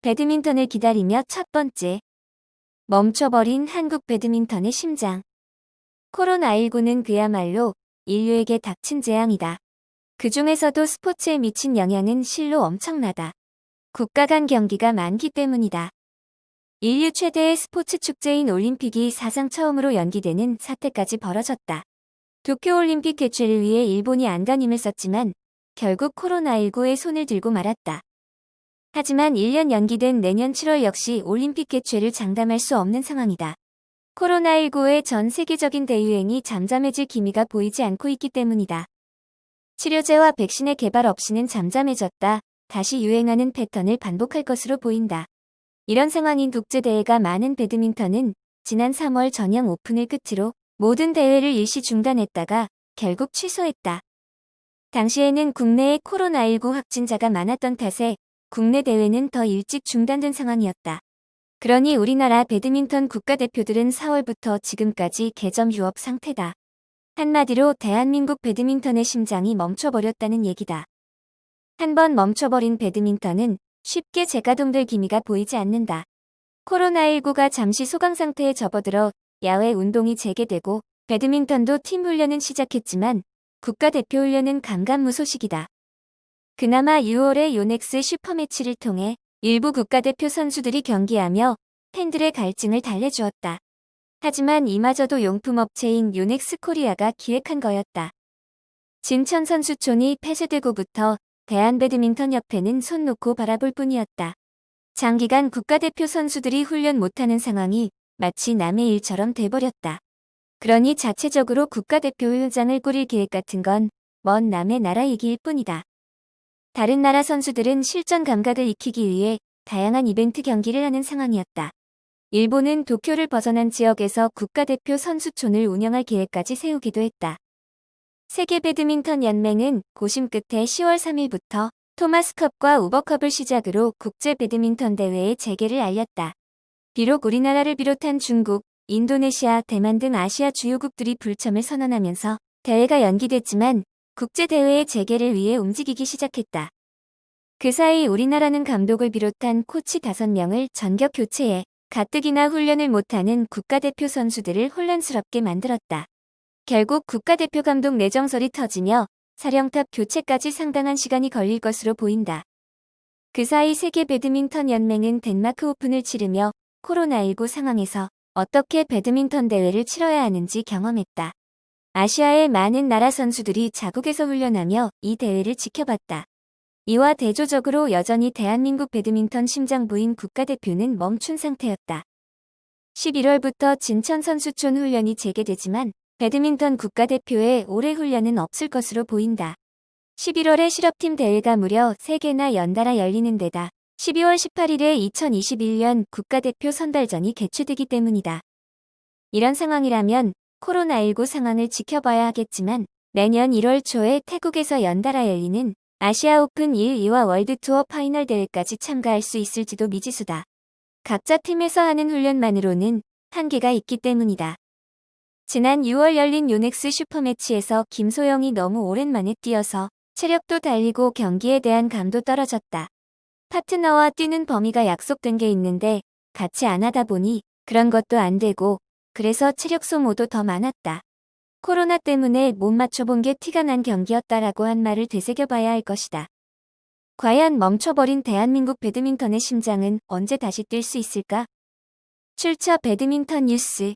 배드민턴을 기다리며 첫 번째. 멈춰버린 한국 배드민턴의 심장. 코로나19는 그야말로 인류에게 닥친 재앙이다. 그 중에서도 스포츠에 미친 영향은 실로 엄청나다. 국가 간 경기가 많기 때문이다. 인류 최대의 스포츠 축제인 올림픽이 사상 처음으로 연기되는 사태까지 벌어졌다. 도쿄올림픽 개최를 위해 일본이 안간힘을 썼지만 결국 코로나19에 손을 들고 말았다. 하지만 1년 연기된 내년 7월 역시 올림픽 개최를 장담할 수 없는 상황이다. 코로나19의 전 세계적인 대유행이 잠잠해질 기미가 보이지 않고 있기 때문이다. 치료제와 백신의 개발 없이는 잠잠해졌다. 다시 유행하는 패턴을 반복할 것으로 보인다. 이런 상황인 국제대회가 많은 배드민턴은 지난 3월 전형 오픈을 끝으로 모든 대회를 일시 중단했다가 결국 취소했다. 당시에는 국내에 코로나19 확진자가 많았던 탓에 국내 대회는 더 일찍 중단된 상황이었다. 그러니 우리나라 배드민턴 국가대표들은 4월부터 지금까지 개점 휴업 상태다. 한마디로 대한민국 배드민턴의 심장이 멈춰버렸다는 얘기다. 한번 멈춰버린 배드민턴은 쉽게 재가동될 기미가 보이지 않는다. 코로나19가 잠시 소강 상태에 접어들어 야외 운동이 재개되고 배드민턴도 팀 훈련은 시작했지만 국가대표 훈련은 감감무소식이다. 그나마 6월에 요넥스 슈퍼매치를 통해 일부 국가대표 선수들이 경기하며 팬들의 갈증을 달래주었다. 하지만 이마저도 용품업체인 요넥스 코리아가 기획한 거였다. 진천 선수촌이 폐쇄되고부터 대한배드민턴협회는 손 놓고 바라볼 뿐이었다. 장기간 국가대표 선수들이 훈련 못하는 상황이 마치 남의 일처럼 돼버렸다. 그러니 자체적으로 국가대표 훈련장을 꾸릴 계획 같은 건 먼 남의 나라 얘기일 뿐이다. 다른 나라 선수들은 실전 감각을 익히기 위해 다양한 이벤트 경기를 하는 상황이었다. 일본은 도쿄를 벗어난 지역에서 국가대표 선수촌을 운영할 계획까지 세우기도 했다. 세계 배드민턴 연맹은 고심 끝에 10월 3일부터 토마스컵과 우버컵을 시작으로 국제 배드민턴 대회의 재개를 알렸다. 비록 우리나라를 비롯한 중국, 인도네시아, 대만 등 아시아 주요국들이 불참을 선언하면서 대회가 연기됐지만 국제대회의 재개를 위해 움직이기 시작했다. 그 사이 우리나라는 감독을 비롯한 코치 5명을 전격 교체해 가뜩이나 훈련을 못하는 국가대표 선수들을 혼란스럽게 만들었다. 결국 국가대표 감독 내정설이 터지며 사령탑 교체까지 상당한 시간이 걸릴 것으로 보인다. 그 사이 세계 배드민턴 연맹은 덴마크 오픈을 치르며 코로나19 상황에서 어떻게 배드민턴 대회를 치러야 하는지 경험했다. 아시아의 많은 나라 선수들이 자국에서 훈련하며 이 대회를 지켜봤다. 이와 대조적으로 여전히 대한민국 배드민턴 심장부인 국가대표는 멈춘 상태였다. 11월부터 진천 선수촌 훈련이 재개되지만 배드민턴 국가대표의 올해 훈련은 없을 것으로 보인다. 11월에 실업팀 대회가 무려 3개나 연달아 열리는 데다 12월 18일에 2021년 국가대표 선발전이 개최되기 때문이다. 이런 상황이라면 코로나19 상황을 지켜봐야 하겠지만 내년 1월 초에 태국에서 연달아 열리는 아시아 오픈 1, 2와 월드투어 파이널 대회까지 참가할 수 있을지도 미지수다. 각자 팀에서 하는 훈련만으로는 한계가 있기 때문이다. 지난 6월 열린 요넥스 슈퍼매치에서 김소영이 너무 오랜만에 뛰어서 체력도 달리고 경기에 대한 감도 떨어졌다. 파트너와 뛰는 범위가 약속된 게 있는데 같이 안 하다 보니 그런 것도 안 되고 그래서 체력 소모도 더 많았다. 코로나 때문에 못 맞춰본 게 티가 난 경기였다라고 한 말을 되새겨봐야 할 것이다. 과연 멈춰버린 대한민국 배드민턴의 심장은 언제 다시 뛸 수 있을까? 출처 배드민턴 뉴스